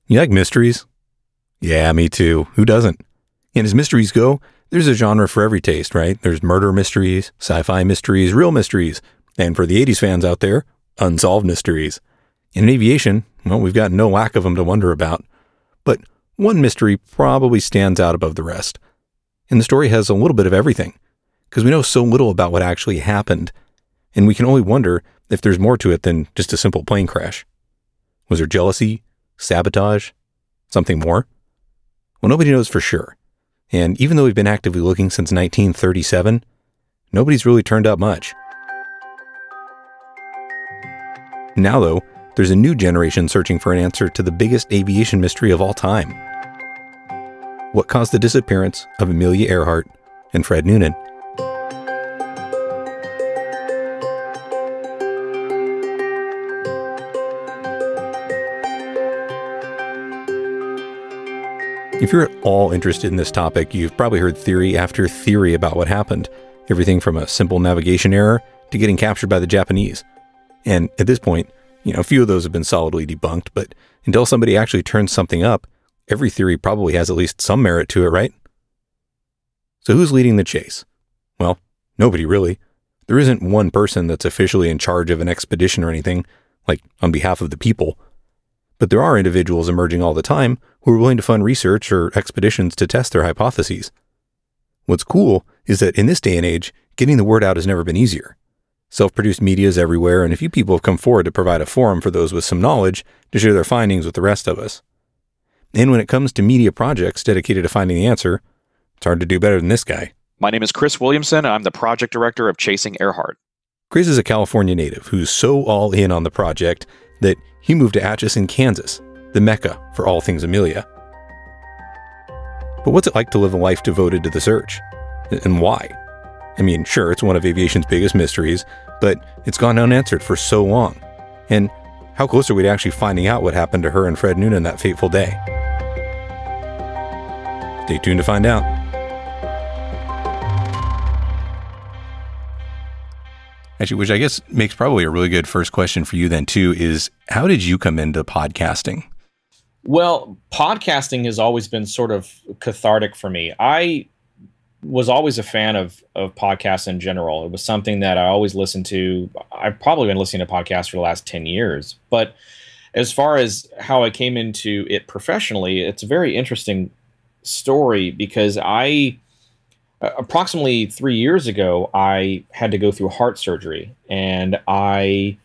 You like mysteries? Yeah, me too. Who doesn't? And as mysteries go, there's a genre for every taste, right? There's murder mysteries, sci-fi mysteries, real mysteries, and for the 80s fans out there, unsolved mysteries. In aviation, well, we've got no lack of them to wonder about. But one mystery probably stands out above the rest. And the story has a little bit of everything, because we know so little about what actually happened, and we can only wonder if there's more to it than just a simple plane crash. Was there jealousy, sabotage, something more? Well, nobody knows for sure. And even though we've been actively looking since 1937, nobody's really turned up much. Now, though, there's a new generation searching for an answer to the biggest aviation mystery of all time. What caused the disappearance of Amelia Earhart and Fred Noonan? If you're at all interested in this topic, you've probably heard theory after theory about what happened. Everything from a simple navigation error to getting captured by the Japanese. And at this point, a few of those have been solidly debunked, but until somebody actually turns something up, every theory probably has at least some merit to it, right? So who's leading the chase? Well, nobody really. There isn't one person that's officially in charge of an expedition or anything, like on behalf of the people. But there are individuals emerging all the time who are willing to fund research or expeditions to test their hypotheses. What's cool is that in this day and age, getting the word out has never been easier. Self-produced media is everywhere, and a few people have come forward to provide a forum for those with some knowledge to share their findings with the rest of us. And when it comes to media projects dedicated to finding the answer, it's hard to do better than this guy. My name is Chris Williamson, and I'm the project director of Chasing Earhart. Chris is a California native who's so all in on the project that he moved to Atchison, Kansas, the mecca for all things Amelia. But what's it like to live a life devoted to the search? And why? I mean, sure, it's one of aviation's biggest mysteries, but it's gone unanswered for so long. And how close are we to actually finding out what happened to her and Fred Noonan that fateful day? Stay tuned to find out. Actually, which I guess makes probably a really good first question for you then too, is how did you come into podcasting? Well, podcasting has always been sort of cathartic for me. I was always a fan of podcasts in general. It was something that I always listened to. I've probably been listening to podcasts for the last 10 years. But as far as how I came into it professionally, it's a very interesting story because approximately 3 years ago, I had to go through heart surgery, and I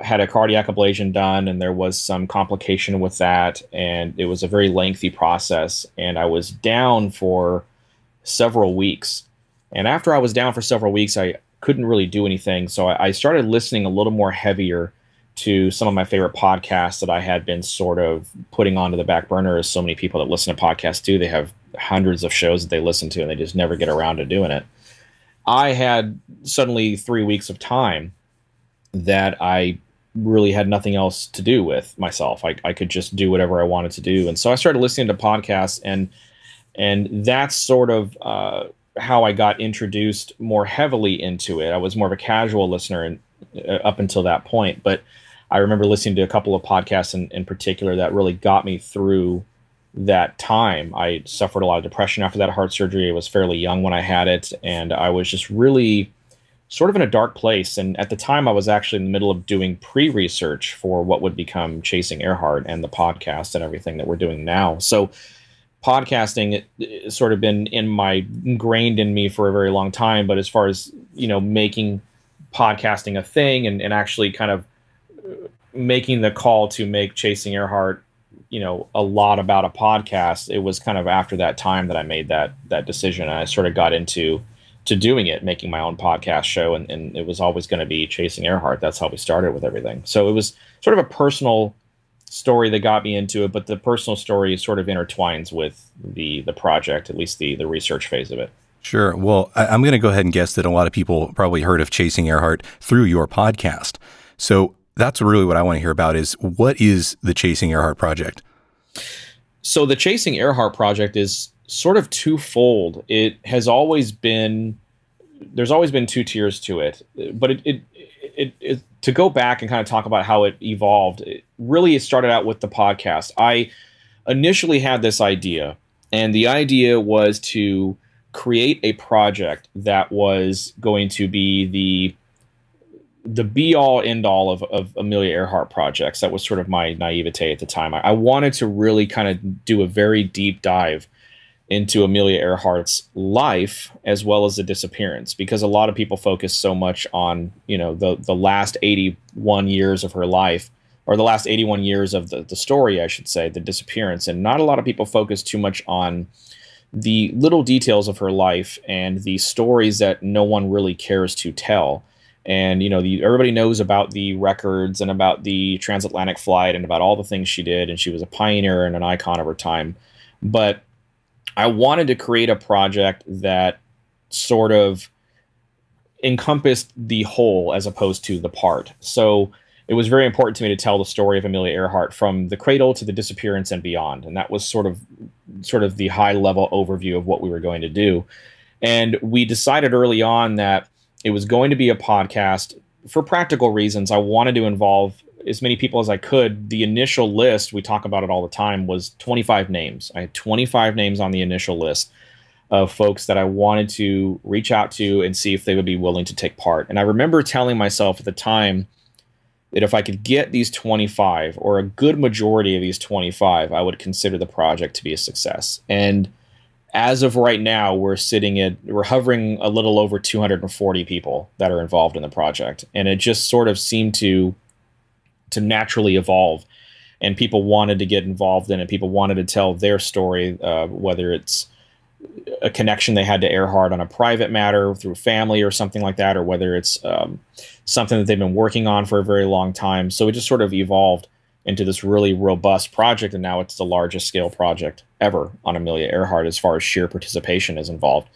had a cardiac ablation done, and there was some complication with that, and it was a very lengthy process, and I was down for several weeks. And after I was down for several weeks, I couldn't really do anything, so I started listening a little more heavier to some of my favorite podcasts that I had been sort of putting onto the back burner, as so many people that listen to podcasts do. They have hundreds of shows that they listen to, and they just never get around to doing it. I had suddenly 3 weeks of time that I really had nothing else to do with myself. I could just do whatever I wanted to do. And so I started listening to podcasts, and that's sort of how I got introduced more heavily into it. I was more of a casual listener up until that point, but I remember listening to a couple of podcasts in particular that really got me through that time. I suffered a lot of depression after that heart surgery. I was fairly young when I had it, and I was just really sort of in a dark place. And at the time, I was actually in the middle of doing pre-research for what would become Chasing Earhart and the podcast and everything that we're doing now. So podcasting it's sort of been ingrained in me for a very long time. But as far as, making podcasting a thing and actually kind of making the call to make Chasing Earhart, a lot about a podcast, it was kind of after that time that I made that decision. And I sort of got into doing it, making my own podcast show. And it was always going to be Chasing Earhart. That's how we started with everything. So it was sort of a personal story that got me into it, but the personal story sort of intertwines with the project, at least the research phase of it. Sure. Well, I'm going to go ahead and guess that a lot of people probably heard of Chasing Earhart through your podcast. So that's really what I want to hear about is what is the Chasing Earhart project? So the Chasing Earhart project is sort of twofold. It has always been, there's always been two tiers to it, but it to go back and kind of talk about how it evolved, it started out with the podcast. I initially had this idea, and the idea was to create a project that was going to be the be-all, end-all of Amelia Earhart projects. That was sort of my naivete at the time. I wanted to really kind of do a very deep dive into Amelia Earhart's life as well as the disappearance, because a lot of people focus so much on, you know, the last 81 years of her life, or the last 81 years of the story, I should say, the disappearance, and not a lot of people focus too much on the little details of her life and the stories that no one really cares to tell. And, you know, everybody knows about the records and about the transatlantic flight and about all the things she did, and she was a pioneer and an icon of her time. But I wanted to create a project that sort of encompassed the whole as opposed to the part. So it was very important to me to tell the story of Amelia Earhart from the cradle to the disappearance and beyond. And that was sort of the high level overview of what we were going to do. And we decided early on that it was going to be a podcast for practical reasons. I wanted to involve as many people as I could. The initial list, we talk about it all the time, was 25 names. I had 25 names on the initial list of folks that I wanted to reach out to and see if they would be willing to take part. And I remember telling myself at the time that if I could get these 25, or a good majority of these 25, I would consider the project to be a success. And as of right now, we're hovering a little over 240 people that are involved in the project. And it just sort of seemed to naturally evolve. And people wanted to get involved in it. People wanted to tell their story, whether it's a connection they had to Earhart on a private matter through family or something like that, or whether it's something that they've been working on for a very long time. So it just sort of evolved into this really robust project, and now it's the largest scale project ever on Amelia Earhart as far as sheer participation is involved.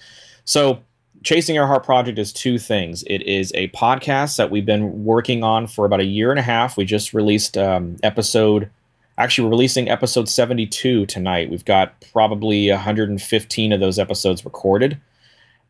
So Chasing Earhart Project is two things. It is a podcast that we've been working on for about a year and a half. We just released we're releasing episode 72 tonight. We've got probably 115 of those episodes recorded,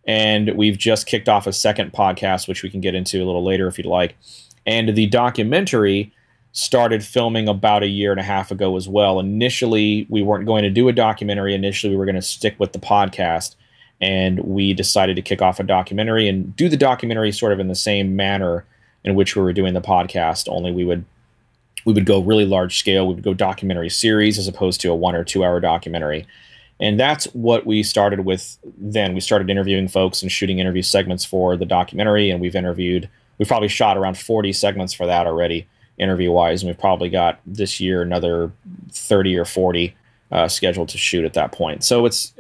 and we've just kicked off a second podcast, which we can get into a little later if you'd like. And the documentary started filming about a year and a half ago as well. Initially, we weren't going to do a documentary. Initially, we were going to stick with the podcast, and we decided to kick off a documentary and do the documentary sort of in the same manner in which we were doing the podcast, only we would go really large scale. We would go documentary series as opposed to a 1 or 2 hour documentary. And that's what we started with then. We started interviewing folks and shooting interview segments for the documentary, and we've probably shot around 40 segments for that already, interview-wise, and we've probably got this year another 30 or 40 scheduled to shoot at that point. So it's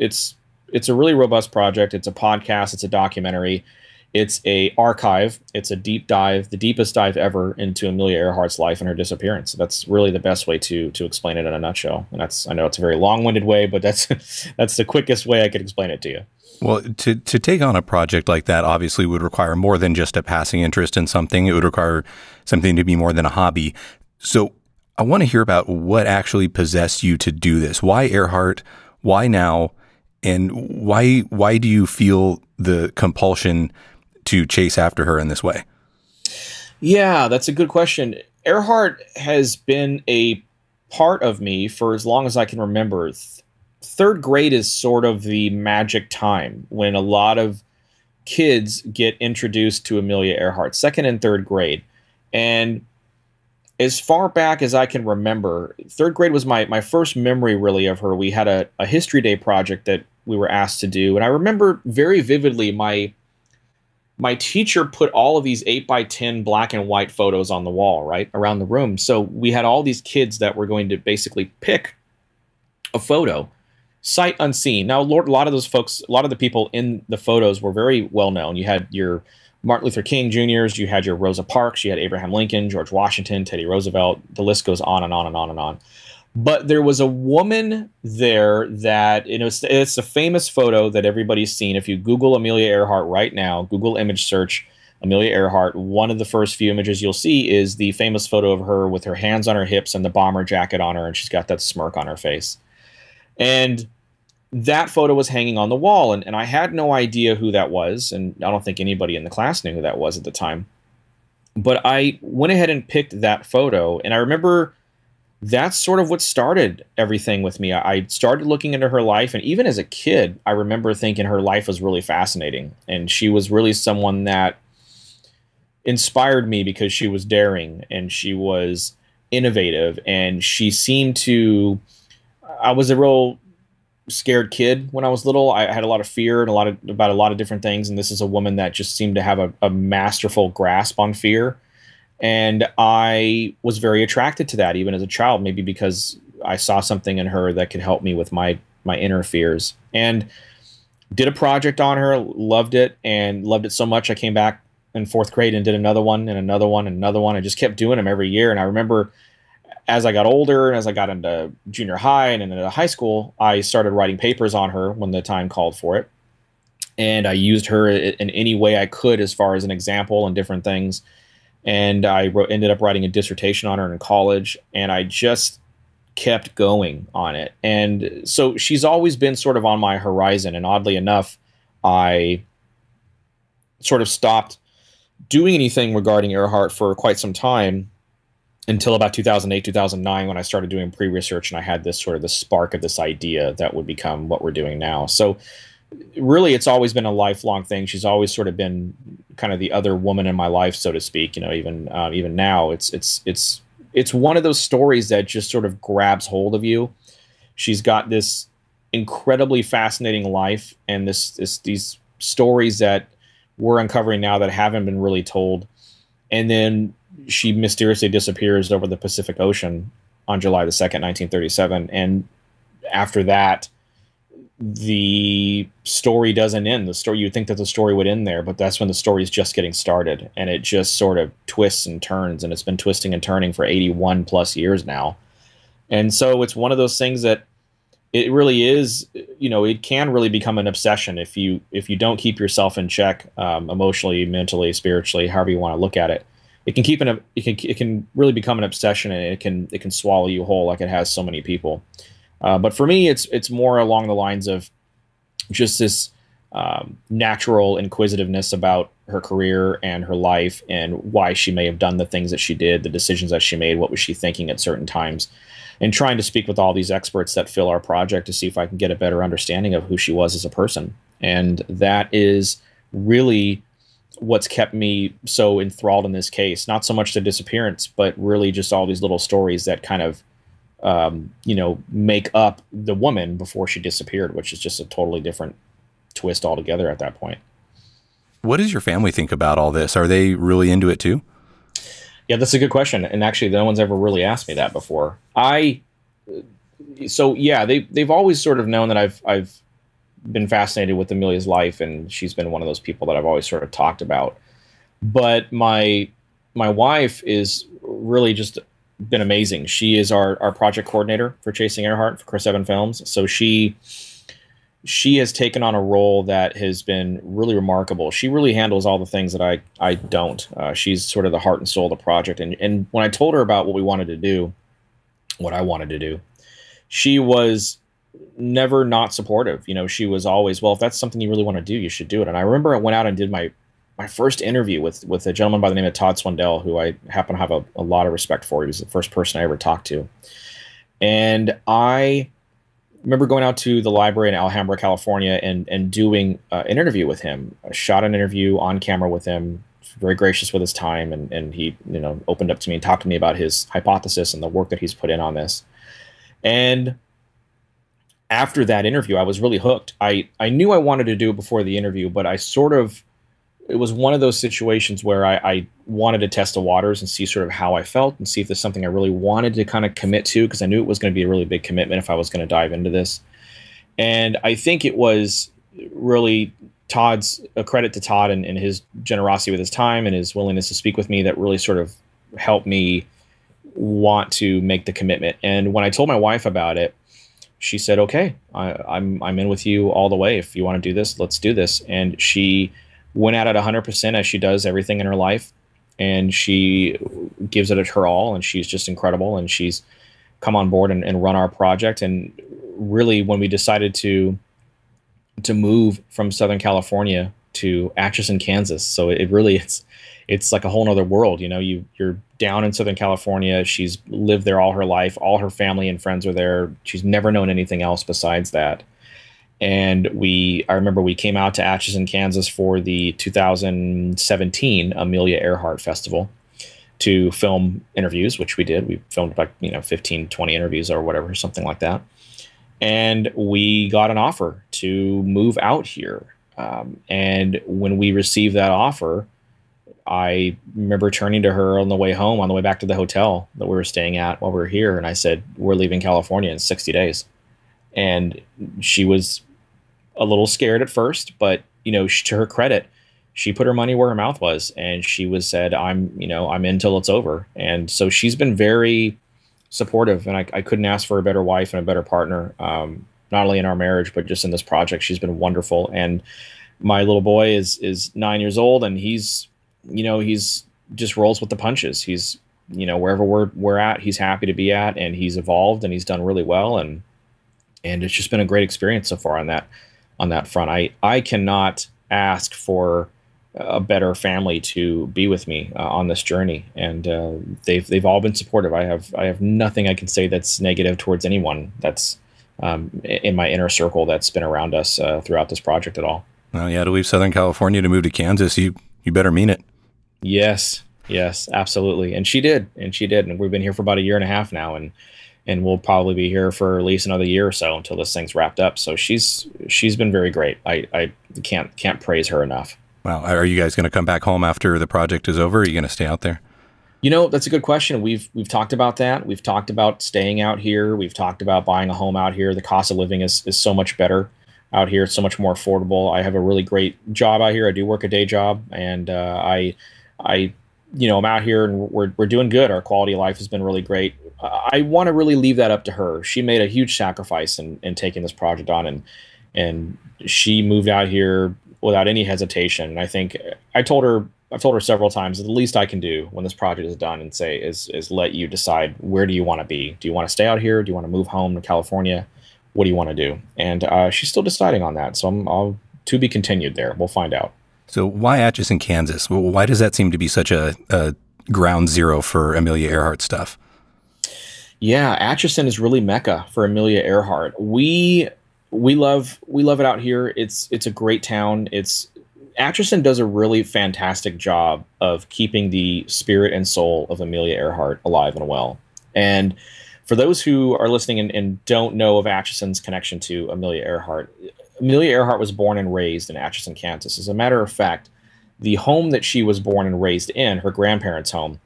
a really robust project. It's a podcast. It's a documentary. It's a archive. It's a deep dive, the deepest dive ever into Amelia Earhart's life and her disappearance. That's really the best way to explain it in a nutshell. And I know it's a very long-winded way, but that's the quickest way I could explain it to you. Well, to take on a project like that obviously would require more than just a passing interest in something. It would require something to be more than a hobby. So I want to hear about what actually possessed you to do this. Why Earhart? Why now? And why do you feel the compulsion to chase after her in this way? Yeah, that's a good question. Earhart has been a part of me for as long as I can remember. Third grade is sort of the magic time when a lot of kids get introduced to Amelia Earhart, second and third grade. And as far back as I can remember, third grade was my first memory really of her. We had a History Day project that we were asked to do. And I remember very vividly my teacher put all of these 8x10 black and white photos on the wall, right, around the room. So we had all these kids that were going to basically pick a photo, sight unseen. Now, a lot of those folks, a lot of the people in the photos were very well known. You had your Martin Luther King Jr.'s, you had your Rosa Parks, you had Abraham Lincoln, George Washington, Teddy Roosevelt. The list goes on and on and on and on. But there was a woman there that, it's a famous photo that everybody's seen. If you Google Amelia Earhart right now, Google image search Amelia Earhart, one of the first few images you'll see is the famous photo of her with her hands on her hips and the bomber jacket on her, and she's got that smirk on her face. And that photo was hanging on the wall, and I had no idea who that was, and I don't think anybody in the class knew who that was at the time. But I went ahead and picked that photo, and I remember that's sort of what started everything with me. I started looking into her life, and even as a kid, I remember thinking her life was really fascinating, and she was really someone that inspired me because she was daring and she was innovative, and she seemed to. I was a real scared kid when I was little. I had a lot of fear and about a lot of different things, and this is a woman that just seemed to have a masterful grasp on fear. And I was very attracted to that, even as a child, maybe because I saw something in her that could help me with my inner fears. And did a project on her, loved it, and loved it so much I came back in fourth grade and did another one and another one and another one. I just kept doing them every year. And I remember as I got older and as I got into junior high and into high school, I started writing papers on her when the time called for it. And I used her in any way I could as far as an example and different things. And I ended up writing a dissertation on her in college, and I just kept going on it. And so she's always been sort of on my horizon. And oddly enough, I sort of stopped doing anything regarding Earhart for quite some time until about 2008, 2009, when I started doing pre-research, and I had this sort of the spark of this idea that would become what we're doing now. So really, it's always been a lifelong thing. She's always sort of been kind of the other woman in my life, so to speak. You know, even now, it's one of those stories that just sort of grabs hold of you. She's got this incredibly fascinating life, and these stories that we're uncovering now that haven't been really told. And then she mysteriously disappears over the Pacific Ocean on July the 2nd, 1937. And after that, the story doesn't end. The story, you'd think that the story would end there, but that's when the story is just getting started, and it just sort of twists and turns, and it's been twisting and turning for 81 plus years now. And so it's one of those things that it really is, you know, it can really become an obsession if you don't keep yourself in check, emotionally, mentally, spiritually, however you want to look at it. It can really become an obsession, and it can swallow you whole, like it has so many people. But for me, it's more along the lines of just this natural inquisitiveness about her career and her life, and why she may have done the things that she did, the decisions that she made, what was she thinking at certain times, and trying to speak with all these experts that fill our project to see if I can get a better understanding of who she was as a person. And that is really what's kept me so enthralled in this case. Not so much the disappearance, but really just all these little stories that kind of make up the woman before she disappeared, which is just a totally different twist altogether at that point. What does your family think about all this? Are they really into it too? Yeah, that's a good question. And actually, no one's ever really asked me that before. They've always sort of known that I've been fascinated with Amelia's life, and she's been one of those people that I've always sort of talked about. But my wife is really just been amazing. She is our project coordinator for Chasing Earhart for Chris Evans Films. So she has taken on a role that has been really remarkable. She really handles all the things that I don't. She's sort of the heart and soul of the project. And when I told her about what I wanted to do, she was never not supportive. You know, she was always, well, if that's something you really want to do, you should do it. And I remember I went out and did my first interview with a gentleman by the name of Todd Swindell, who I happen to have a lot of respect for. He was the first person I ever talked to. And I remember going out to the library in Alhambra, California, and doing an interview with him. I shot an interview on camera with him, very gracious with his time, and he opened up to me and talked to me about his hypothesis and the work that he's put in on this. And after that interview, I was really hooked. I knew I wanted to do it before the interview, but it was one of those situations where I wanted to test the waters and see sort of how I felt and see if there's something I really wanted to kind of commit to, because I knew it was going to be a really big commitment if I was going to dive into this. And I think it was really a credit to Todd and his generosity with his time and his willingness to speak with me that really sort of helped me want to make the commitment. And when I told my wife about it, she said, okay, I'm in with you all the way. If you want to do this, let's do this. And she went at it 100%, as she does everything in her life, and she gives it her all, and she's just incredible, and she's come on board and run our project. And really, when we decided to move from Southern California to Atchison, Kansas. So it really it's like a whole nother world. You know, you're down in Southern California. She's lived there all her life. All her family and friends are there. She's never known anything else besides that. And I remember we came out to Atchison, Kansas for the 2017 Amelia Earhart Festival to film interviews, which we did. We filmed like, 15, 20 interviews or whatever, something like that. And we got an offer to move out here. And when we received that offer, I remember turning to her on the way home, on the way back to the hotel that we were staying at while we were here. And I said, we're leaving California in 60 days. And she was a little scared at first, but, to her credit, she put her money where her mouth was. And she said, I'm in till it's over. And so she's been very supportive. And I couldn't ask for a better wife and a better partner, not only in our marriage, but just in this project. She's been wonderful. And my little boy is 9 years old, and he's just rolls with the punches. He's, wherever we're at, he's happy to be at, and he's evolved and he's done really well. And it's just been a great experience so far on that front. I cannot ask for a better family to be with me on this journey, and they've all been supportive. I have nothing I can say that's negative towards anyone that's in my inner circle that's been around us throughout this project at all. Well, yeah, to leave Southern California to move to Kansas, you better mean it. Yes, absolutely. And she did. And we've been here for about a year and a half now, and we'll probably be here for at least another year or so until this thing's wrapped up. So she's been very great. I can't praise her enough. Wow. Are you guys going to come back home after the project is over? Or are you going to stay out there? That's a good question. We've talked about that. We've talked about staying out here. We've talked about buying a home out here. The cost of living is so much better out here. It's so much more affordable. I have a really great job out here. I do work a day job, and I'm out here, and we're doing good. Our quality of life has been really great. I want to really leave that up to her. She made a huge sacrifice in taking this project on, and she moved out here without any hesitation. And I think I've told her several times that the least I can do when this project is done and say is let you decide, where do you want to be? Do you want to stay out here? Do you want to move home to California? What do you want to do? And she's still deciding on that. So I'll to be continued there. We'll find out. So why Atchison, Kansas? Why does that seem to be such a ground zero for Amelia Earhart stuff? Yeah, Atchison is really Mecca for Amelia Earhart. We love it out here. It's a great town. Atchison does a really fantastic job of keeping the spirit and soul of Amelia Earhart alive and well. And for those who are listening and don't know of Atchison's connection to Amelia Earhart was born and raised in Atchison, Kansas. As a matter of fact, the home that she was born and raised in, her grandparents' home,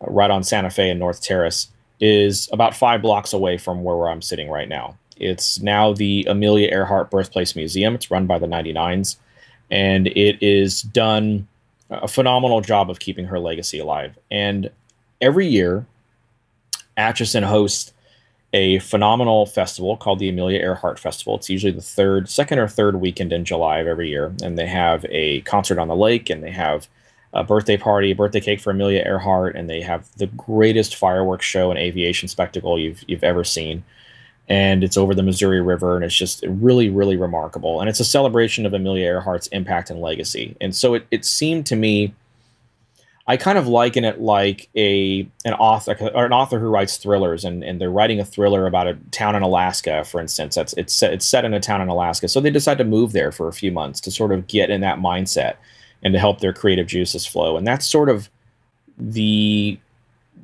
right on Santa Fe and North Terrace, is about 5 blocks away from where I'm sitting right now. It's now the Amelia Earhart Birthplace Museum. It's run by the 99s, and it is done a phenomenal job of keeping her legacy alive. And every year, Atchison hosts a phenomenal festival called the Amelia Earhart Festival. It's usually the second or third weekend in July of every year, and they have a concert on the lake, and they have a birthday party, a birthday cake for Amelia Earhart, and they have the greatest fireworks show and aviation spectacle you've ever seen. And it's over the Missouri River, and it's just really, really remarkable. And it's a celebration of Amelia Earhart's impact and legacy. And so it seemed to me, I kind of liken it like an author who writes thrillers, and they're writing a thriller about a town in Alaska, for instance. It's set in a town in Alaska. So they decide to move there for a few months to sort of get in that mindset and to help their creative juices flow. And that's sort of the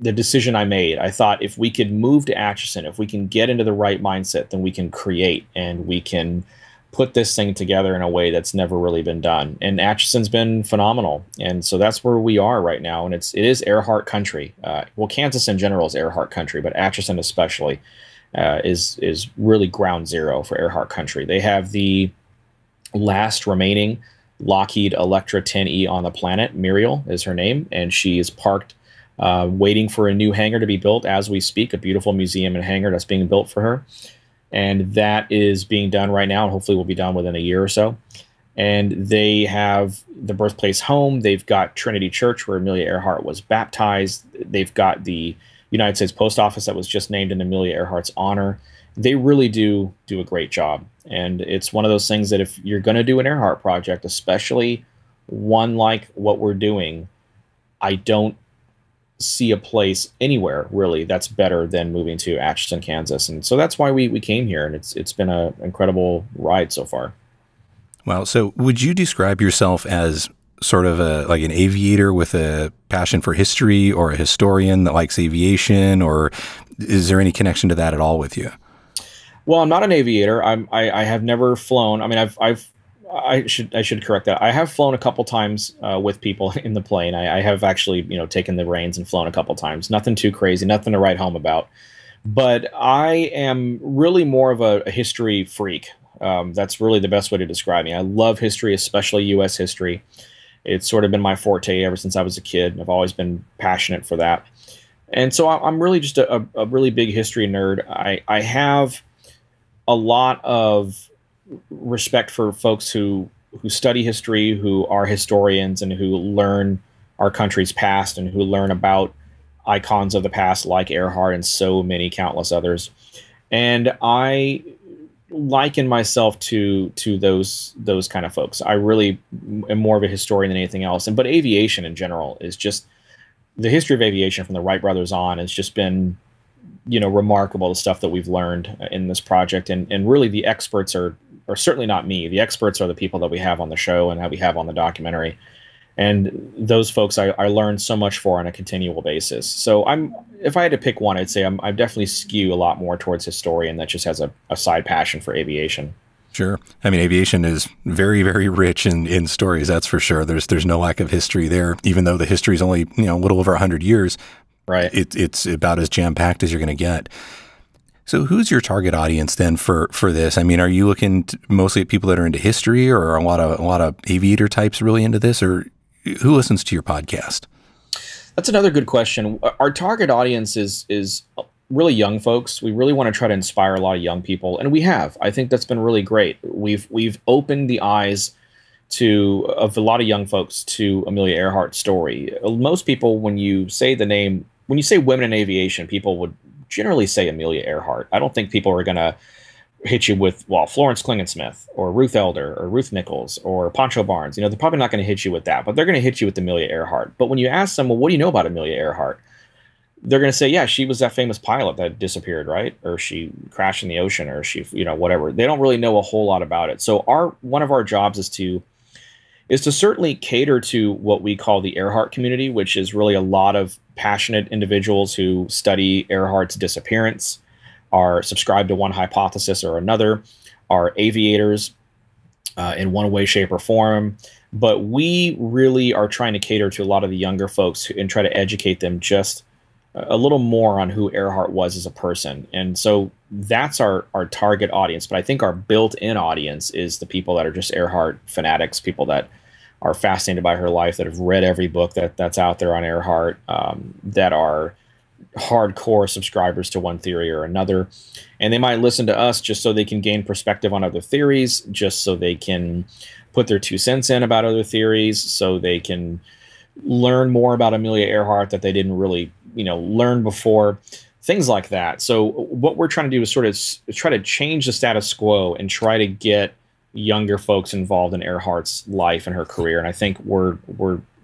decision I made. I thought, if we could move to Atchison, if we can get into the right mindset, then we can create, and we can put this thing together in a way that's never really been done. And Atchison's been phenomenal. And so that's where we are right now. And it is Earhart country. Well, Kansas in general is Earhart country, but Atchison especially is really ground zero for Earhart country. They have the last remaining Lockheed Electra 10E on the planet. Muriel is her name, and she is parked waiting for a new hangar to be built as we speak, a beautiful museum and hangar that's being built for her. And that is being done right now, and hopefully will be done within a year or so. And they have the birthplace home. They've got Trinity Church, where Amelia Earhart was baptized. They've got the United States Post Office that was just named in Amelia Earhart's honor. they really do a great job. And it's one of those things that if you're going to do an Earhart project, especially one like what we're doing, I don't see a place anywhere really that's better than moving to Atchison, Kansas. And so that's why we came here, and it's been an incredible ride so far. Well, so would you describe yourself as sort of like an aviator with a passion for history, or a historian that likes aviation, or is there any connection to that at all with you? Well, I'm not an aviator. I have never flown. I mean, I should correct that. I have flown a couple times with people in the plane. I have actually, taken the reins and flown a couple times. Nothing too crazy, nothing to write home about. But I am really more of a history freak. That's really the best way to describe me. I love history, especially U.S. history. It's sort of been my forte ever since I was a kid. I've always been passionate for that. And so I'm really just a really big history nerd. I have a lot of respect for folks who study history, who are historians, and who learn our country's past, and who learn about icons of the past like Earhart and so many countless others. And I liken myself to those kind of folks. I really am more of a historian than anything else. But aviation in general is just, the history of aviation from the Wright brothers on has just been, remarkable, the stuff that we've learned in this project. And really the experts are certainly not me. The experts are the people that we have on the show and that we have on the documentary. And those folks I learned so much for on a continual basis. So if I had to pick one, I'd say I definitely skew a lot more towards historian that just has a side passion for aviation. Sure. I mean, aviation is very, very rich in stories. That's for sure. There's no lack of history there, even though the history is only, a little over 100 years. Right. It's about as jam-packed as you're going to get. So who's your target audience then for this? I mean, are you looking mostly at people that are into history, or are a lot of aviator types really into this, or who listens to your podcast? That's another good question. Our target audience is really young folks. We really want to try to inspire a lot of young people, and we have. I think that's been really great. We've opened the eyes of a lot of young folks to Amelia Earhart's story. Most people, when you say women in aviation, people would generally say Amelia Earhart. I don't think people are going to hit you with, Florence Klingensmith or Ruth Elder or Ruth Nichols or Pancho Barnes. They're probably not going to hit you with that, but they're going to hit you with Amelia Earhart. But when you ask them, well, what do you know about Amelia Earhart? They're going to say, yeah, she was that famous pilot that disappeared, right? Or she crashed in the ocean, or she, whatever. They don't really know a whole lot about it. So one of our jobs is to certainly cater to what we call the Earhart community, which is really a lot of passionate individuals who study Earhart's disappearance, are subscribed to one hypothesis or another, are aviators in one way, shape, or form. But we really are trying to cater to a lot of the younger folks and try to educate them just a little more on who Earhart was as a person. And so that's our target audience. But I think our built-in audience is the people that are just Earhart fanatics, people that are fascinated by her life, that have read every book that's out there on Earhart, that are hardcore subscribers to one theory or another. And they might listen to us just so they can gain perspective on other theories, just so they can put their 2 cents in about other theories, so they can learn more about Amelia Earhart that they didn't really, learn before, things like that. So what we're trying to do is sort of try to change the status quo and try to get younger folks involved in Earhart's life and her career. And I think we're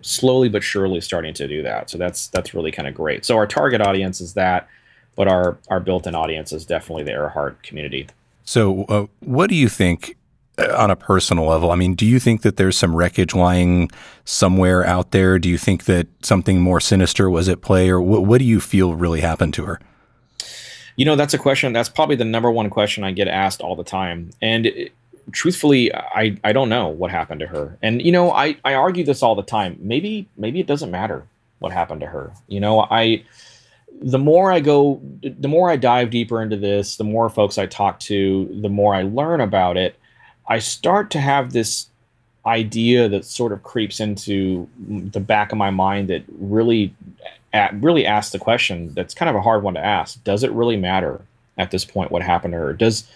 slowly but surely starting to do that. So that's really kind of great. So our target audience is that, but our built-in audience is definitely the Earhart community. So what do you think on a personal level? I mean, do you think that there's some wreckage lying somewhere out there? Do you think that something more sinister was at play, or what do you feel really happened to her? That's a question. That's probably the number one question I get asked all the time. And truthfully, I don't know what happened to her. And, I argue this all the time. Maybe it doesn't matter what happened to her. The more I dive deeper into this, the more folks I talk to, the more I learn about it, I start to have this idea that sort of creeps into the back of my mind that really asks the question that's kind of a hard one to ask. Does it really matter at this point what happened to her? Does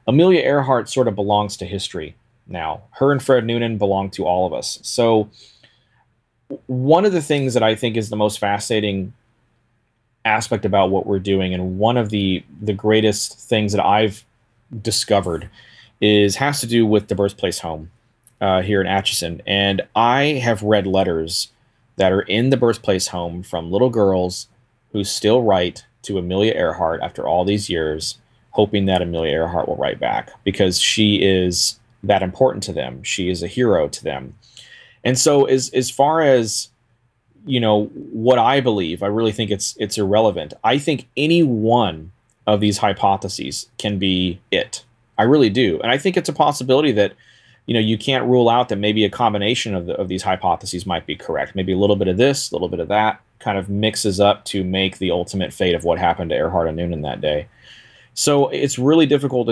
Amelia Earhart sort of belongs to history now? Her and Fred Noonan belong to all of us. So one of the things that I think is the most fascinating aspect about what we're doing, and one of the greatest things that I've discovered has to do with the birthplace home here in Atchison. And I have read letters that are in the birthplace home from little girls who still write to Amelia Earhart after all these years, hoping that Amelia Earhart will write back because she is that important to them. She is a hero to them. And so as far as, you know, what I believe, I really think it's irrelevant. I think any one of these hypotheses can be it. I really do. And I think it's a possibility that, you know, you can't rule out that maybe a combination of these hypotheses might be correct. Maybe a little bit of this, a little bit of that kind of mixes up to make the ultimate fate of what happened to Earhart and Noonan that day. So it's really difficult.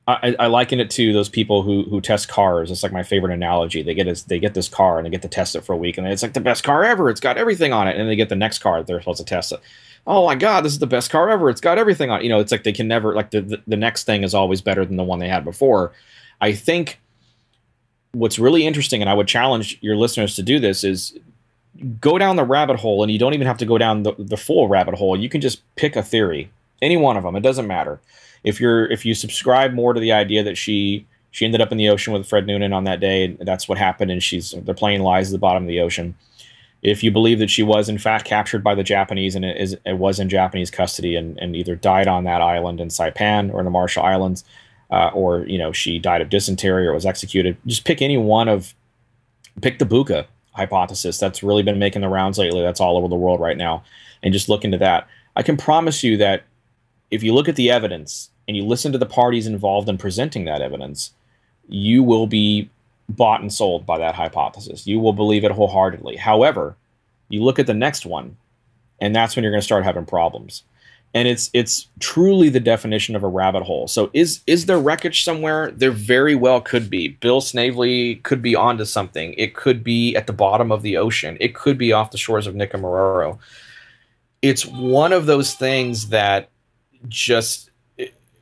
I liken it to those people who test cars. It's like my favorite analogy. They get this car and they get to test it for a week, and it's like the best car ever. It's got everything on it. And they get the next car that they're supposed to test it. Oh my God, this is the best car ever. It's got everything on it. You know, it's like they can never, like the next thing is always better than the one they had before. I think what's really interesting, and I would challenge your listeners to do this, is go down the rabbit hole, and you don't even have to go down the full rabbit hole. You can just pick a theory, any one of them. It doesn't matter. If you subscribe more to the idea that she ended up in the ocean with Fred Noonan on that day, and that's what happened, and the plane lies at the bottom of the ocean. If you believe that she was in fact captured by the Japanese and it was in Japanese custody and either died on that island in Saipan or in the Marshall Islands, or you know, she died of dysentery or was executed, just pick any one of, pick the Buka hypothesis that's really been making the rounds lately. That's all over the world right now, and just look into that. I can promise you that if you look at the evidence and you listen to the parties involved in presenting that evidence, you will be bought and sold by that hypothesis. You will believe it wholeheartedly. However, you look at the next one, and that's when you're going to start having problems. And it's truly the definition of a rabbit hole. So is there wreckage somewhere? There very well could be. Bill Snavely could be onto something. It could be at the bottom of the ocean. It could be off the shores of Nicomaroro. It's one of those things that just,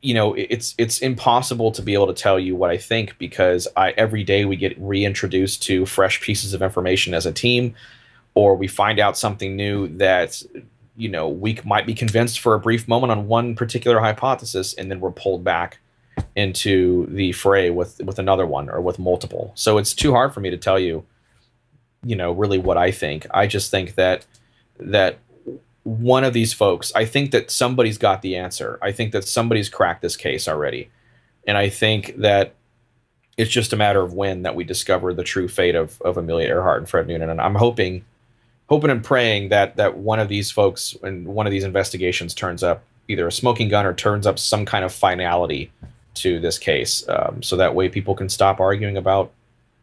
you know, it's impossible to be able to tell you what I think, because every day we get reintroduced to fresh pieces of information as a team, or we find out something new that, you know, we might be convinced for a brief moment on one particular hypothesis, and then we're pulled back into the fray with another one or with multiple. So it's too hard for me to tell you, you know, really what I think. I just think that one of these folks, I think that somebody's got the answer. I think that somebody's cracked this case already. And I think that it's just a matter of when that we discover the true fate of Amelia Earhart and Fred Noonan. And I'm hoping and praying that one of these folks and one of these investigations turns up either a smoking gun or turns up some kind of finality to this case, so that way people can stop arguing about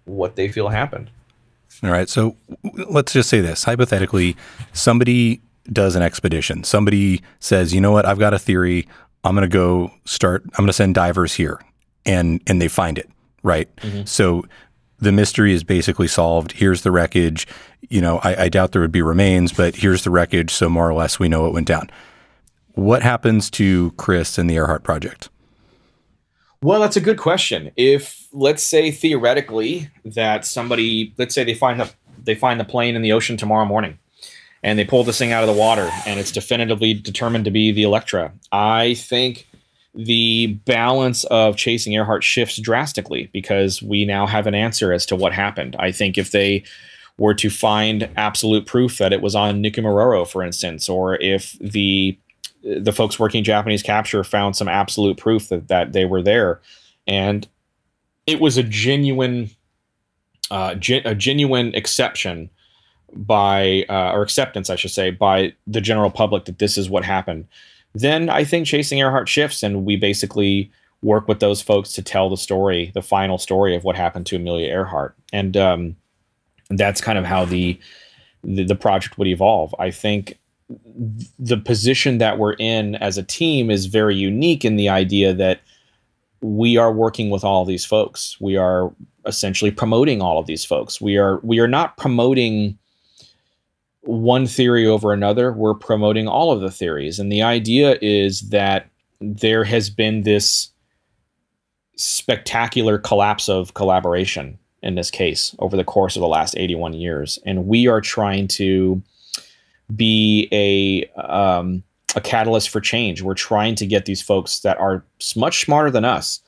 what they feel happened. All right. So let's just say this. Hypothetically, somebody does an expedition. Somebody says, you know what, I've got a theory. I'm going to send divers here, and they find it, right? Mm-hmm. So the mystery is basically solved. Here's the wreckage. You know, I doubt there would be remains, but here's the wreckage. So more or less we know what went down. What happens to Chris and the Earhart project? Well, that's a good question. If, let's say theoretically that somebody, let's say they find the plane in the ocean tomorrow morning, and they pull this thing out of the water, and it's definitively determined to be the Electra, I think the balance of chasing Earhart shifts drastically, because we now have an answer as to what happened. I think if they were to find absolute proof that it was on Nicomaroro, for instance, or if the folks working Japanese capture found some absolute proof that they were there, and it was a genuine exception by or acceptance, I should say, by the general public that this is what happened, then I think chasing Earhart shifts, and we basically work with those folks to tell the story, the final story of what happened to Amelia Earhart, and that's kind of how the project would evolve. I think the position that we're in as a team is very unique in the idea that we are working with all of these folks. We are essentially promoting all of these folks. We are not promoting one theory over another. We're promoting all of the theories. And the idea is that there has been this spectacular collapse of collaboration in this case over the course of the last 81 years. And we are trying to be a catalyst for change. We're trying to get these folks that are much smarter than us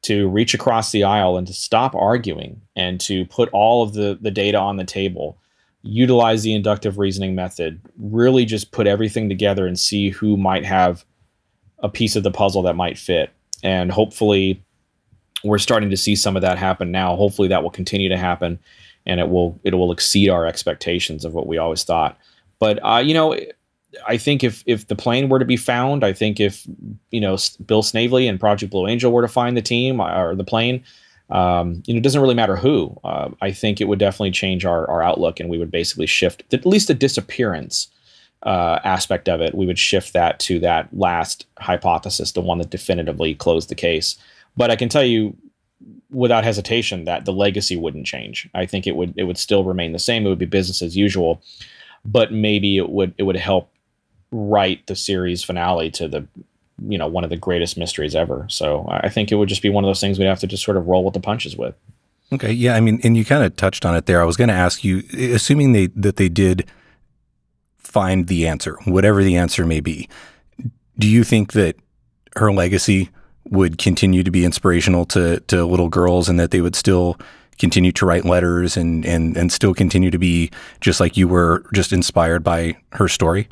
to reach across the aisle and to stop arguing and to put all of the data on the table, utilize the inductive reasoning method, really just put everything together and see who might have a piece of the puzzle that might fit. And hopefully we're starting to see some of that happen now. Hopefully that will continue to happen, and it will exceed our expectations of what we always thought. But you know, I think if the plane were to be found, I think if, you know, Bill Snavely and Project Blue Angel were to find the team or the plane, you know, it doesn't really matter who. I think it would definitely change our outlook, and we would basically shift at least the disappearance aspect of it. We would shift that to that last hypothesis, the one that definitively closed the case. But I can tell you without hesitation that the legacy wouldn't change. I think it would still remain the same. It would be business as usual, but maybe it would help write the series finale to the, you know, one of the greatest mysteries ever. So I think it would just be one of those things we'd have to just sort of roll with the punches with. Okay. Yeah. I mean, and you kind of touched on it there. I was going to ask you, assuming that they did find the answer, whatever the answer may be, do you think that her legacy would continue to be inspirational to little girls, and that they would still continue to write letters and still continue to be just like you were, just inspired by her story?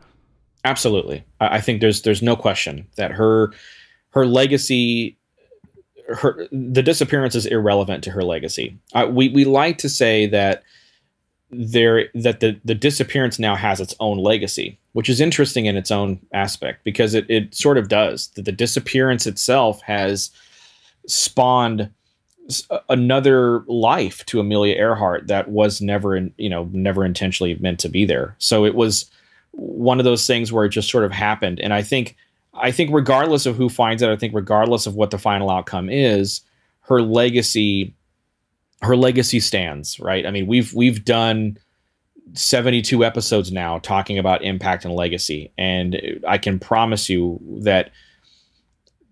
Absolutely. I think there's no question that her legacy, the disappearance is irrelevant to her legacy. We like to say that the disappearance now has its own legacy, which is interesting in its own aspect, because it sort of does. The disappearance itself has spawned another life to Amelia Earhart that was never intentionally meant to be there. So it was one of those things where it just sort of happened. And I think regardless of who finds it, I think regardless of what the final outcome is, her legacy stands, right? I mean, we've done 72 episodes now talking about impact and legacy, and I can promise you that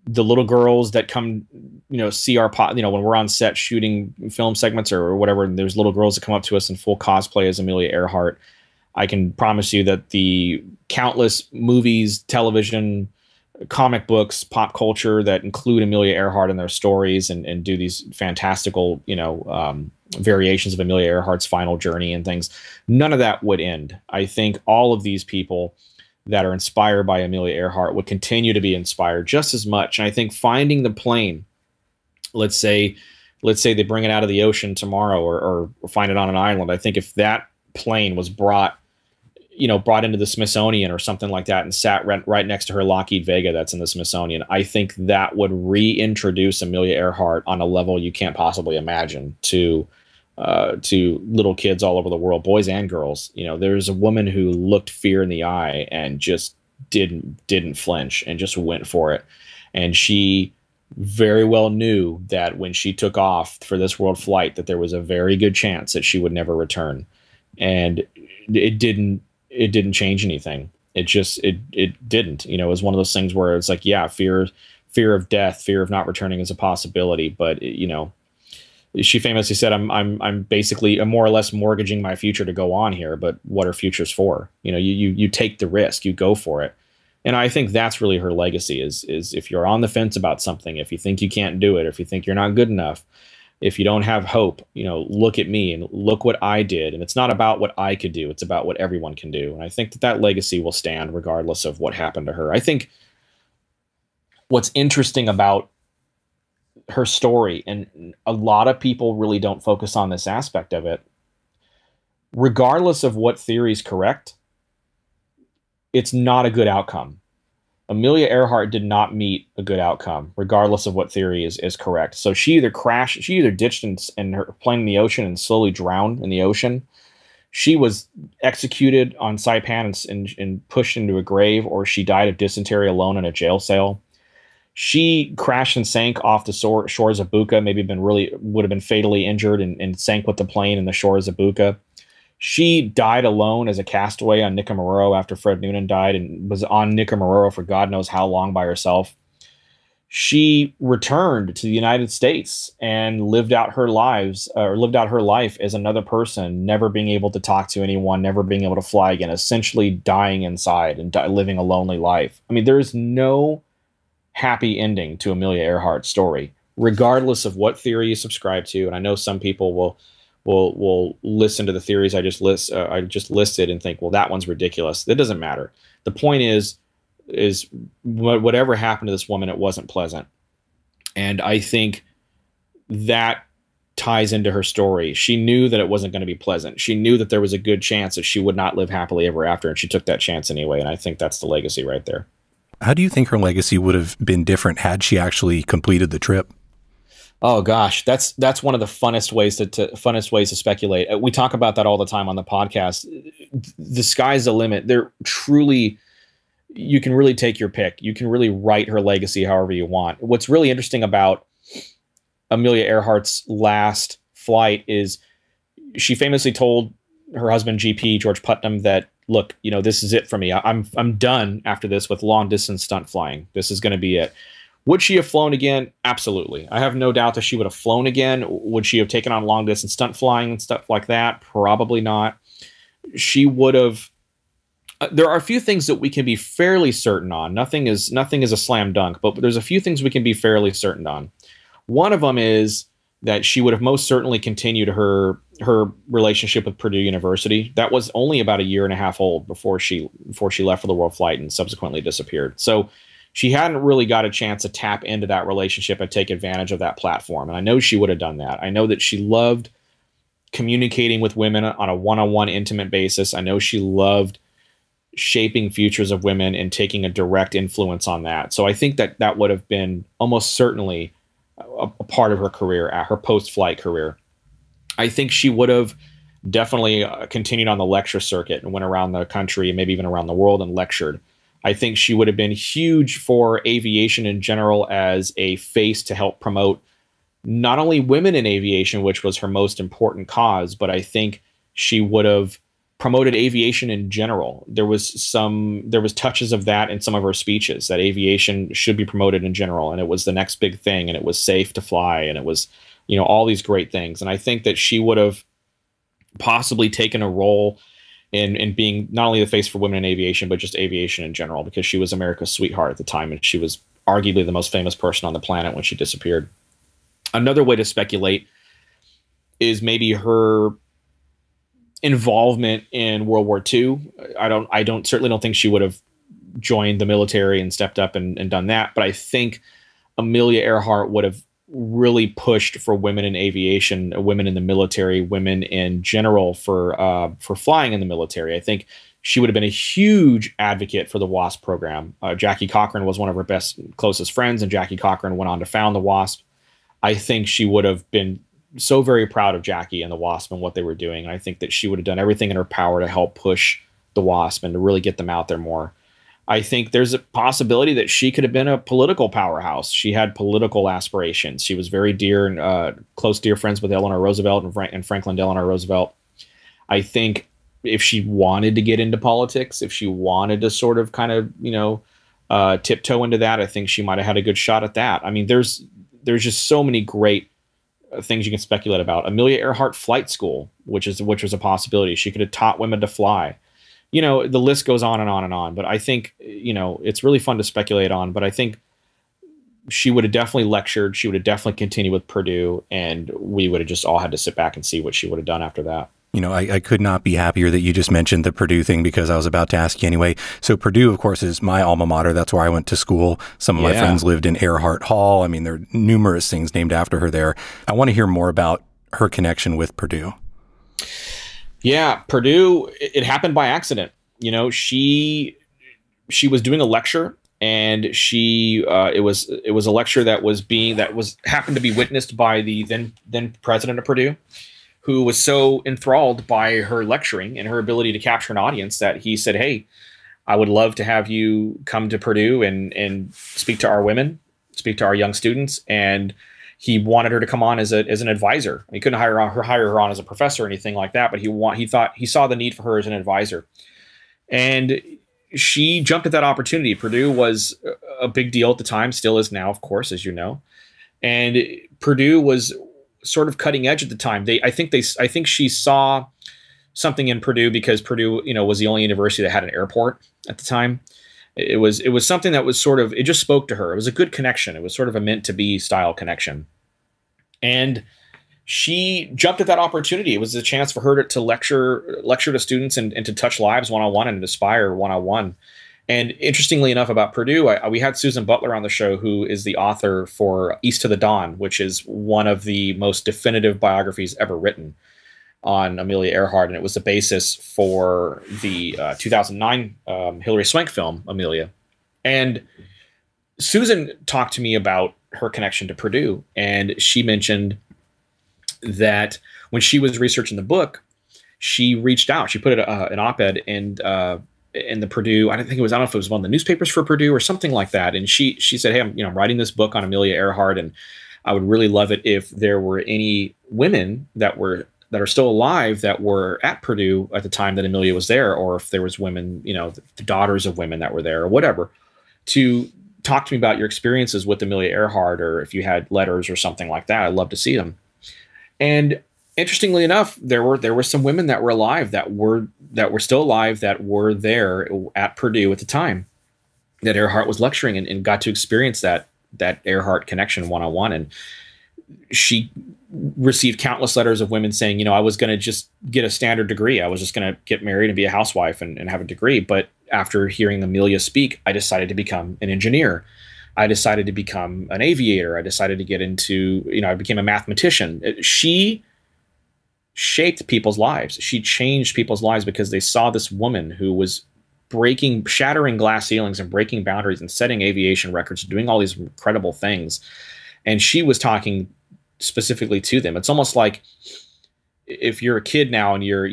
the little girls that come, you know, see our when we're on set shooting film segments or whatever, and there's little girls that come up to us in full cosplay as Amelia Earhart, I can promise you that the countless movies, television, comic books, pop culture that include Amelia Earhart in their stories and do these fantastical, you know, variations of Amelia Earhart's final journey and things, none of that would end. I think all of these people that are inspired by Amelia Earhart would continue to be inspired just as much. And I think finding the plane, let's say they bring it out of the ocean tomorrow or find it on an island. I think if that plane was brought into the Smithsonian or something like that and sat right next to her Lockheed Vega that's in the Smithsonian, I think that would reintroduce Amelia Earhart on a level you can't possibly imagine to little kids all over the world, boys and girls. You know, there's a woman who looked fear in the eye and just didn't flinch and just went for it. And she very well knew that when she took off for this world flight, that there was a very good chance that she would never return. And it didn't change anything. It didn't, you know, it was one of those things where it's like, yeah, fear of death, fear of not returning is a possibility. But, you know, she famously said, I'm basically more or less mortgaging my future to go on here, but what are futures for? You know, you take the risk, you go for it. And I think that's really her legacy is if you're on the fence about something, if you think you can't do it, if you think you're not good enough, if you don't have hope, you know, look at me and look what I did. And it's not about what I could do. It's about what everyone can do. And I think that legacy will stand regardless of what happened to her. I think what's interesting about her story, and a lot of people really don't focus on this aspect of it, regardless of what theory is correct, it's not a good outcome. Amelia Earhart did not meet a good outcome, regardless of what theory is correct. So she either ditched and her plane in the ocean and slowly drowned in the ocean. She was executed on Saipan and pushed into a grave, or she died of dysentery alone in a jail cell. She crashed and sank off the shores of Buka, would have been fatally injured and sank with the plane in the shores of Buka. She died alone as a castaway on Nicomaroro after Fred Noonan died, and was on Nicomaroro for God knows how long by herself. she returned to the United States and lived out her life as another person, never being able to talk to anyone, never being able to fly again, essentially dying inside and living a lonely life. I mean, there is no happy ending to Amelia Earhart's story, regardless of what theory you subscribe to. And I know some people will listen to the theories I just listed and think, well, that one's ridiculous. That doesn't matter. The point is whatever happened to this woman, it wasn't pleasant. And I think that ties into her story. She knew that it wasn't going to be pleasant. She knew that there was a good chance that she would not live happily ever after, and she took that chance anyway. And I think that's the legacy right there. How do you think her legacy would have been different had she actually completed the trip? Oh gosh, that's one of the funnest ways to speculate. We talk about that all the time on the podcast. The sky's the limit. You can really take your pick. You can really write her legacy however you want. What's really interesting about Amelia Earhart's last flight is she famously told her husband, GP, George Putnam, that, look, this is it for me. I'm done after this with long distance stunt flying. This is going to be it. Would she have flown again? Absolutely. I have no doubt that she would have flown again. Would she have taken on long distance stunt flying and stuff like that? Probably not. She would have. There are a few things that we can be fairly certain on. Nothing is a slam dunk, but there's a few things we can be fairly certain on. One of them is that she would have most certainly continued her relationship with Purdue University. That was only about a year and a half old before she left for the world flight and subsequently disappeared. So she hadn't really got a chance to tap into that relationship and take advantage of that platform. And I know she would have done that. I know that she loved communicating with women on a one-on-one intimate basis. I know she loved shaping futures of women and taking a direct influence on that. So I think that would have been almost certainly a part of her career, her post-flight career. I think she would have definitely continued on the lecture circuit and went around the country and maybe even around the world and lectured. I think she would have been huge for aviation in general as a face to help promote not only women in aviation, which was her most important cause, but I think she would have promoted aviation in general. There was touches of that in some of her speeches, that aviation should be promoted in general, and it was the next big thing, and it was safe to fly, and it was, all these great things. And I think that she would have possibly taken a role in being not only the face for women in aviation, but just aviation in general, because she was America's sweetheart at the time, and she was arguably the most famous person on the planet when she disappeared. Another way to speculate is maybe her involvement in World War II. I certainly don't think she would have joined the military and stepped up and done that. But I think Amelia Earhart would have really pushed for women in aviation, women in the military, women in general for flying in the military. I think she would have been a huge advocate for the WASP program. Jackie Cochran was one of her closest friends, and Jackie Cochran went on to found the WASP. I think she would have been so very proud of Jackie and the WASP and what they were doing. And I think that she would have done everything in her power to help push the WASP and to really get them out there more. I think there's a possibility that she could have been a political powerhouse. She had political aspirations. She was very dear and close dear friends with Eleanor Roosevelt and Franklin Delano Roosevelt. I think if she wanted to get into politics, if she wanted to sort of kind of, tiptoe into that, I think she might have had a good shot at that. I mean, there's just so many great things you can speculate about. Amelia Earhart Flight School, which was a possibility. She could have taught women to fly. The list goes on and on and on. But I think, it's really fun to speculate on. But I think she would have definitely lectured. She would have definitely continued with Purdue. And we would have just all had to sit back and see what she would have done after that. I could not be happier that you just mentioned the Purdue thing, because I was about to ask you anyway. So Purdue, of course, is my alma mater. That's where I went to school. Some of my friends lived in Earhart Hall. I mean, there are numerous things named after her there. I want to hear more about her connection with Purdue. Yeah, Purdue, it happened by accident. She was doing a lecture, and it was a lecture that happened to be witnessed by the then president of Purdue, who was so enthralled by her lecturing and her ability to capture an audience that he said, "Hey, I would love to have you come to Purdue and speak to our women, speak to our young students." And he wanted her to come on as an advisor. He couldn't hire her on as a professor or anything like that, but he saw the need for her as an advisor. And she jumped at that opportunity. Purdue was a big deal at the time, still is now, of course, as you know. And Purdue was sort of cutting edge at the time. I think she saw something in Purdue because Purdue, was the only university that had an airport at the time. It was something that was sort of, it just spoke to her. It was a good connection. It was sort of a meant to be style connection. And she jumped at that opportunity. It was a chance for her to lecture to students and to touch lives one-on-one and inspire one-on-one. And interestingly enough about Purdue, we had Susan Butler on the show, who is the author for East to the Dawn, which is one of the most definitive biographies ever written on Amelia Earhart. And it was the basis for the 2009 Hilary Swank film, Amelia. And Susan talked to me about her connection to Purdue. And she mentioned that when she was researching the book, she reached out. She put an op-ed in the Purdue. I don't know if it was one of the newspapers for Purdue or something like that. And she said, "Hey, I'm writing this book on Amelia Earhart, and I would really love it if there were any women that are still alive that were at Purdue at the time that Amelia was there, or if there was women, the daughters of women that were there or whatever, to talk to me about your experiences with Amelia Earhart, or if you had letters or something like that. I'd love to see them." And interestingly enough, there were some women that were alive, that were still alive, that were there at Purdue at the time that Earhart was lecturing, and got to experience that Earhart connection one-on-one. And she received countless letters of women saying, I was going to just get a standard degree. I was just going to get married and be a housewife and have a degree. But after hearing Amelia speak, I decided to become an engineer. I decided to become an aviator. I decided to get into, I became a mathematician. She shaped people's lives. She changed people's lives because they saw this woman who was shattering glass ceilings and breaking boundaries and setting aviation records, doing all these incredible things. And she was talking specifically to them. It's almost like if you're a kid now and you're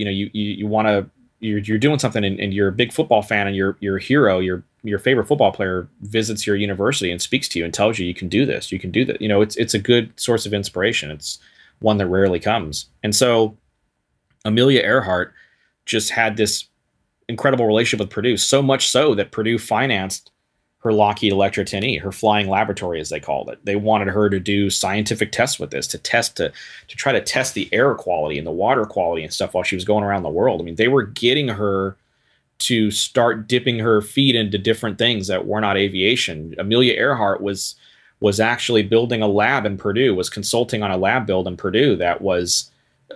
doing something and you're a big football fan, and your hero, your favorite football player visits your university and speaks to you and tells you can do this, you can do that. It's a good source of inspiration. It's one that rarely comes. And so Amelia Earhart just had this incredible relationship with Purdue, so much so that Purdue financed her Lockheed Electra 10E, her flying laboratory, as they called it. They wanted her to do scientific tests with this, to try to test the air quality and the water quality and stuff while she was going around the world. I mean, they were getting her to start dipping her feet into different things that were not aviation. Amelia Earhart was actually building a lab in Purdue, was consulting on a lab build in Purdue that was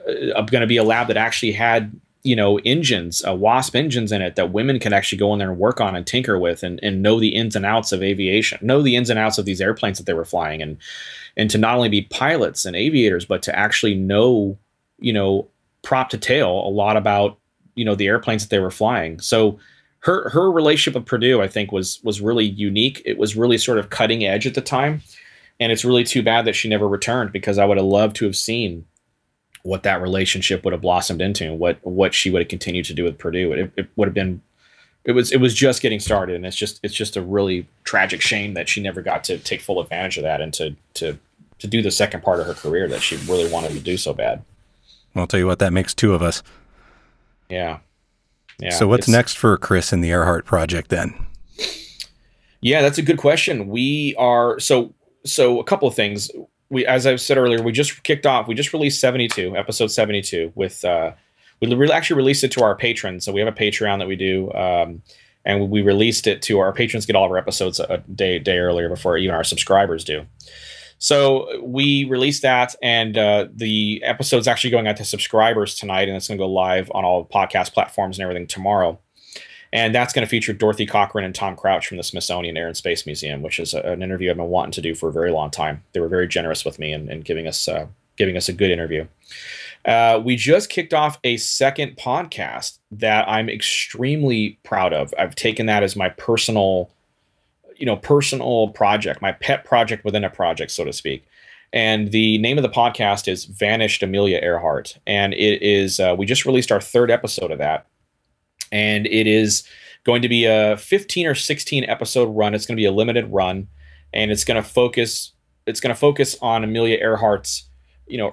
going to be a lab that actually had engines, WASP engines in it that women can actually go in there and work on and tinker with and know the ins and outs of aviation, know the ins and outs of these airplanes that they were flying, and to not only be pilots and aviators, but to actually know, prop to tail a lot about, the airplanes that they were flying. So her relationship with Purdue, I think, was really unique. It was really sort of cutting edge at the time. And it's really too bad that she never returned, because I would have loved to have seen what that relationship would have blossomed into, and what she would have continued to do with Purdue. It would have been, it was just getting started, and it's just a really tragic shame that she never got to take full advantage of that and to do the second part of her career that she really wanted to do so bad. Well, I'll tell you what, that makes two of us. Yeah. So what's next for Chris and the Earhart project then? Yeah, that's a good question. We are so a couple of things. As I said earlier, we just released episode 72 with, we actually released it to our patrons. So we have a Patreon that we do, and we released it to our patrons, get all of our episodes a day earlier before even our subscribers do. So we released that, and the episode's actually going out to subscribers tonight, and it's going to go live on all podcast platforms and everything tomorrow. And that's going to feature Dorothy Cochran and Tom Crouch from the Smithsonian Air and Space Museum, which is an interview I've been wanting to do for a very long time. They were very generous with me and giving us a good interview. We just kicked off a second podcast that I'm extremely proud of. I've taken that as my personal project, my pet project within a project, so to speak. And the name of the podcast is Vanished Amelia Earhart. And it is, we just released our third episode of that. And it is going to be a 15 or 16 episode run. It's going to be a limited run, and it's going to focus on Amelia Earhart's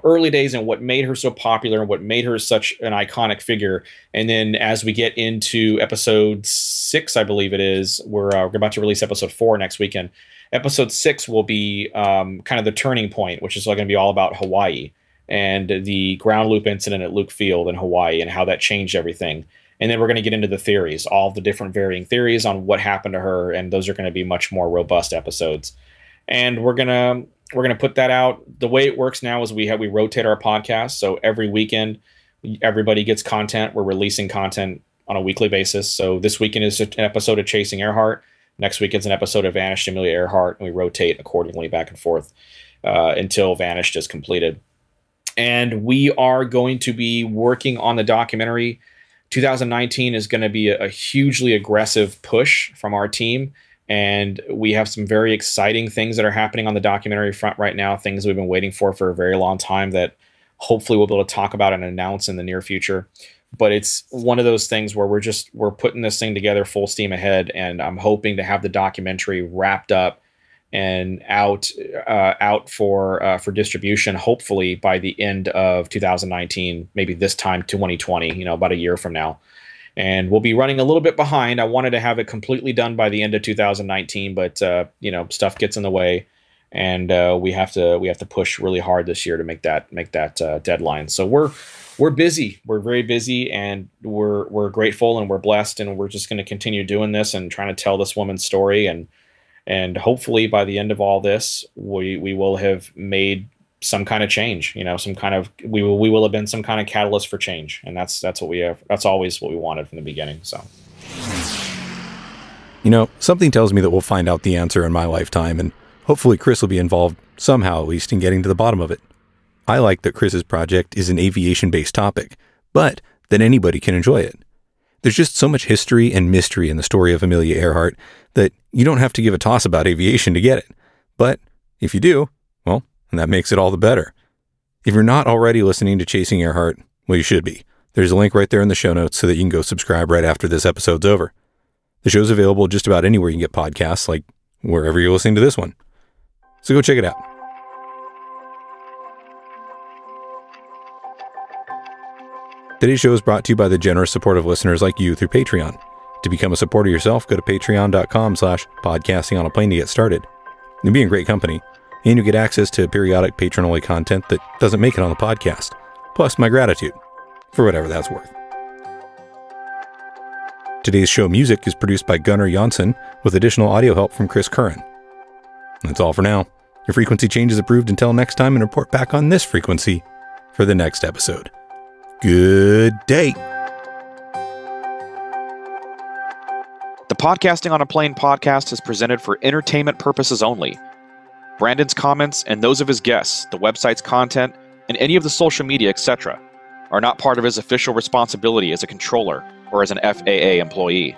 early days and what made her so popular and what made her such an iconic figure. And then as we get into episode 6, I believe it is, we're about to release episode 4 next weekend. Episode 6 will be kind of the turning point, which is going to be all about Hawaii and the ground loop incident at Luke Field in Hawaii and how that changed everything. And then we're going to get into the theories, all the different varying theories on what happened to her, and those are going to be much more robust episodes. And we're gonna put that out. The way it works now is we rotate our podcast, so every weekend everybody gets content. We're releasing content on a weekly basis. So this weekend is an episode of Chasing Earhart. Next week is an episode of Vanished Amelia Earhart, and we rotate accordingly back and forth until Vanished is completed. And we are going to be working on the documentary. 2019 is going to be a hugely aggressive push from our team. And we have some very exciting things that are happening on the documentary front right now, things we've been waiting for a very long time that hopefully we'll be able to talk about and announce in the near future. But it's one of those things where we're putting this thing together full steam ahead, and I'm hoping to have the documentary wrapped up and out for distribution, hopefully by the end of 2019, maybe this time 2020, about a year from now. And we'll be running a little bit behind. I wanted to have it completely done by the end of 2019, but stuff gets in the way, and we have to push really hard this year to make that deadline. So we're busy. We're very busy, and we're grateful, and we're blessed, and we're just going to continue doing this and trying to tell this woman's story, and hopefully by the end of all this, we will have made some kind of change, we will have been some kind of catalyst for change. And that's what we have. That's always what we wanted from the beginning. So, something tells me that we'll find out the answer in my lifetime, and hopefully Chris will be involved somehow, at least in getting to the bottom of it. I like that Chris's project is an aviation-based topic, but that anybody can enjoy it. There's just so much history and mystery in the story of Amelia Earhart that you don't have to give a toss about aviation to get it. But if you do, well, and that makes it all the better. If you're not already listening to Chasing Earhart, well, you should be. There's a link right there in the show notes so that you can go subscribe right after this episode's over. The show's available just about anywhere you can get podcasts, like wherever you're listening to this one. So go check it out. Today's show is brought to you by the generous support of listeners like you through Patreon. To become a supporter yourself, go to patreon.com/podcastingonaplane to get started. You'll be in great company, and you get access to periodic patron-only content that doesn't make it on the podcast, plus my gratitude, for whatever that's worth. Today's show music is produced by Gunnar Jonsson, with additional audio help from Chris Curran. That's all for now. Your frequency change is approved until next time, and report back on this frequency for the next episode. Good day. The Podcasting on a Plane podcast is presented for entertainment purposes only. Brandon's comments and those of his guests, the website's content, and any of the social media, etc., are not part of his official responsibility as a controller or as an FAA employee.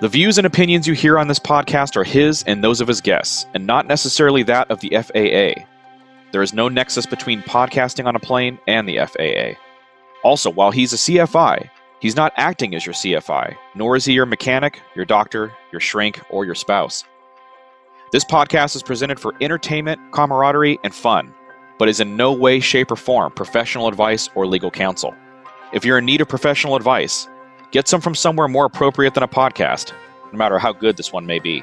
The views and opinions you hear on this podcast are his and those of his guests, and not necessarily that of the FAA. There is no nexus between Podcasting on a Plane and the FAA. Also, while he's a CFI, he's not acting as your CFI, nor is he your mechanic, your doctor, your shrink, or your spouse. This podcast is presented for entertainment, camaraderie, and fun, but is in no way, shape, or form professional advice or legal counsel. If you're in need of professional advice, get some from somewhere more appropriate than a podcast, no matter how good this one may be.